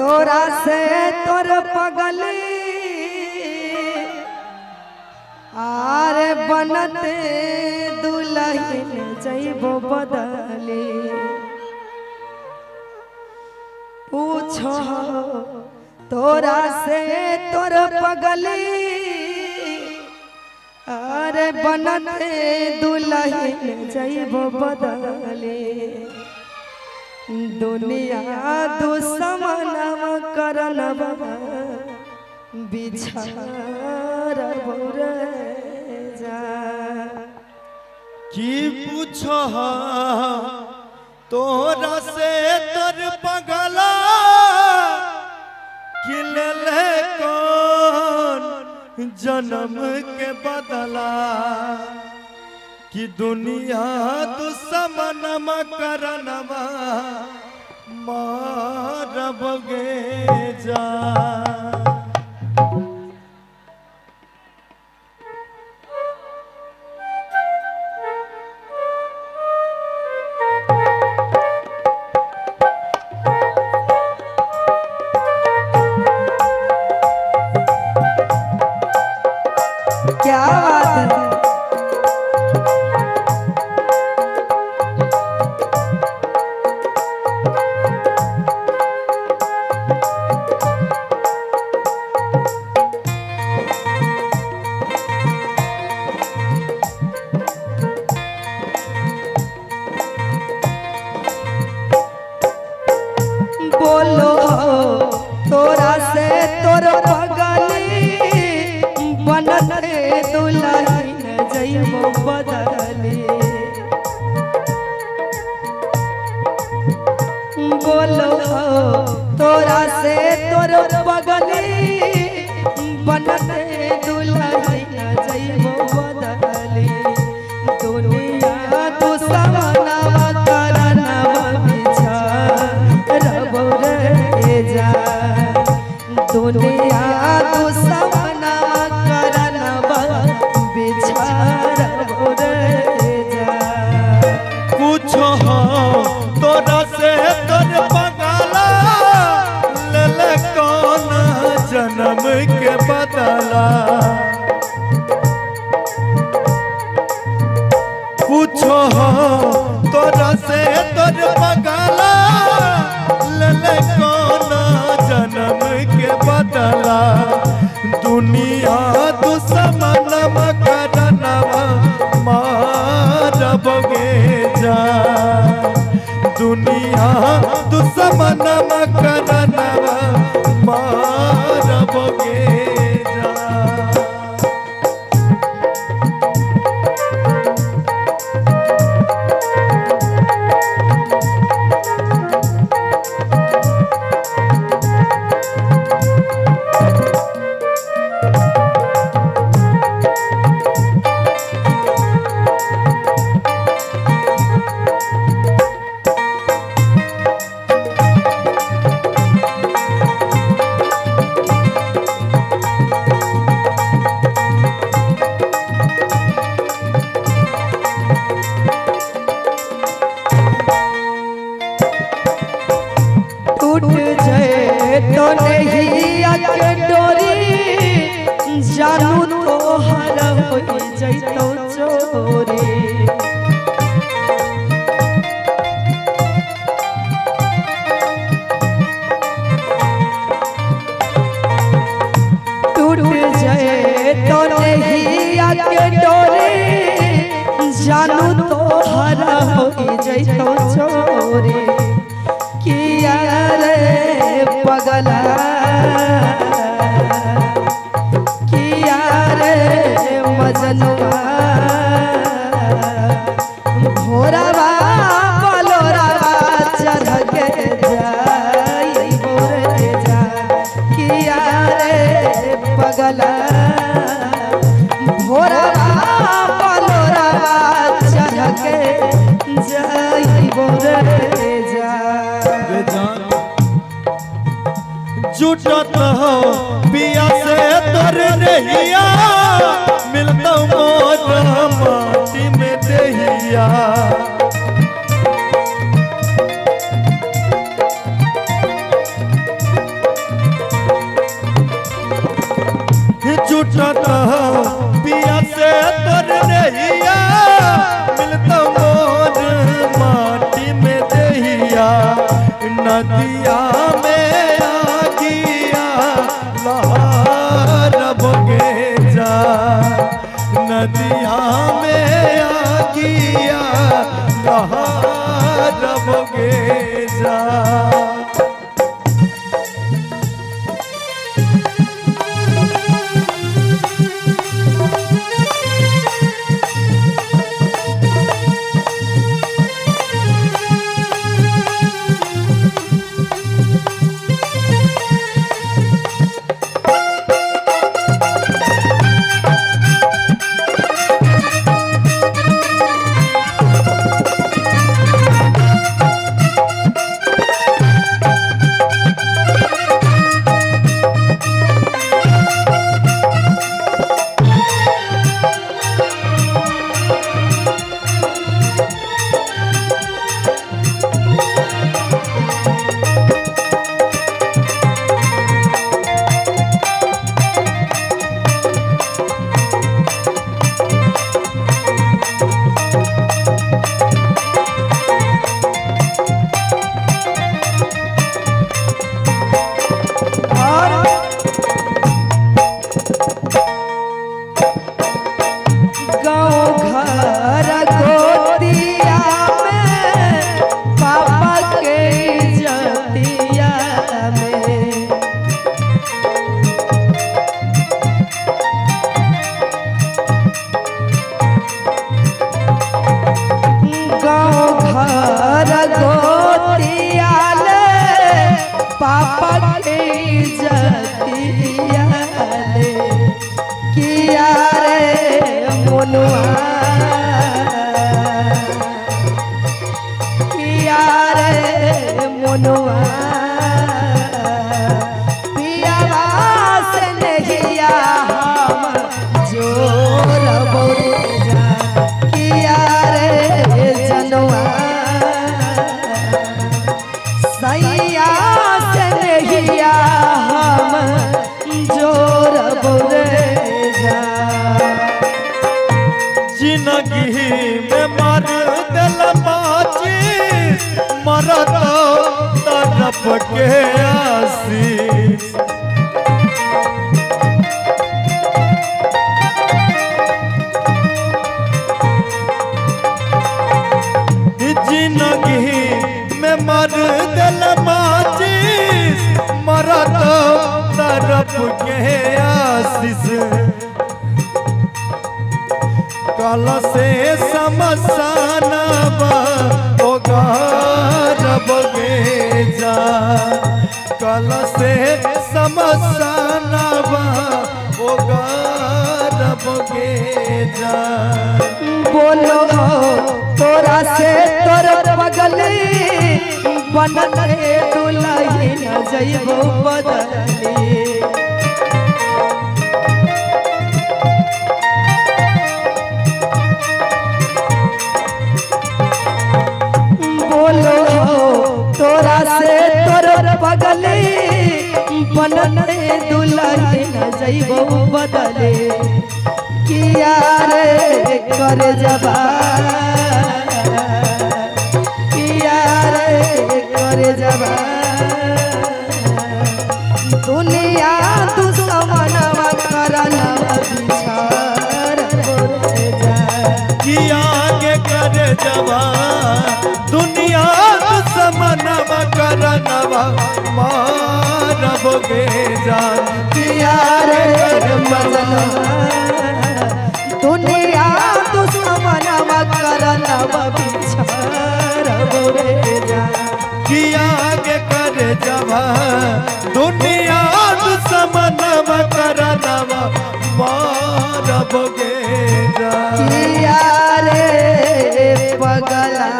तोरा से तोर पगली आरे बनते दुल्हन जइबो बदली। पूछो तोरा से तोर पगली अरे बनते दुल्हन जइबो बदली। दुनिया दुश्मनवा करनवा बिछारबो रे जा। की पूछो तोरा से तोर पगला कि ले कौन जन्म के बदला। कि दुनिया दुश्मनमा करनवा मारबगे जा। क्या बात है। बोलो तोरा से तोर पगली बनते दुल्हन जइबो बदली। बोलो तोरा से तोर पगली बनते दुल्हन जइबो बदली। दुनिया दुश्मनवा करनवा बिछारबो रे जा। दुनिया दुश्मनवा करनवा बिछारबो रे जा। पूछो तोरा से तोर पगला ले कौन जन्म के बदला। पूछो तोरा से तोर पगला ले कौन जन्म के बदला। दुनिया दुश्मनमा करनवा मारबगे जा। दुनिया दुश्मनमा करनवा मारबगे जा। टूट जाए तो नहीं आके डोरी जानू तो हर हो जइतो चोरी। टूट जाए तो नहीं आके डोरी जानू तो हर हो जइतो चोरी। किया रे पगला किया रे मजनुआ भोरवा बलोरवा चढ़ के जाइबो रे जा। किया रे पगला भोरवा बलोरवा चढ़ के जाइबो रे जा। जुटत हो पिया से तोर रहिया मिलता मोर माटी में देहिया। जुटत हो पिया से तोर नैया मिलता मोर माटी में दहिया नदिया में आगिया लहर बगे जा नदिया में आगिया लहर बगे जा पापा के जतिया ले किया रे मुनुआ किया रे मुनुआ पियावा से नहिया हम जोर बोले जा किया रे जनुआ सैया से नहिया हम जोर बोले जा जिंदगी में मर दिल माची मरत तरफ के आशीष जिंदगी में मर दिल माची मरत तरफ के आशीष कल से समसाना बगे जा कल से समसाना बगे जा बोलो तोरा से तोर बगली बनते दुलही न जइबो बदली बोलो तोरा से तोर बगली बनते दुलही न जइबो बदले किया रे कर जबा किया रे कर जबा दुनिया दुश्मनवा करना बिछार बोले जा किया के कर जबा दुनिया दुश्मनवा करनवा मारबगे जान किया रे मजना दुनिया दुश्मनवा करनवा बिछार बोले जा किया के कर जबा दुनिया दुश्मनवा करनवा मारबगे जान किया रे पगला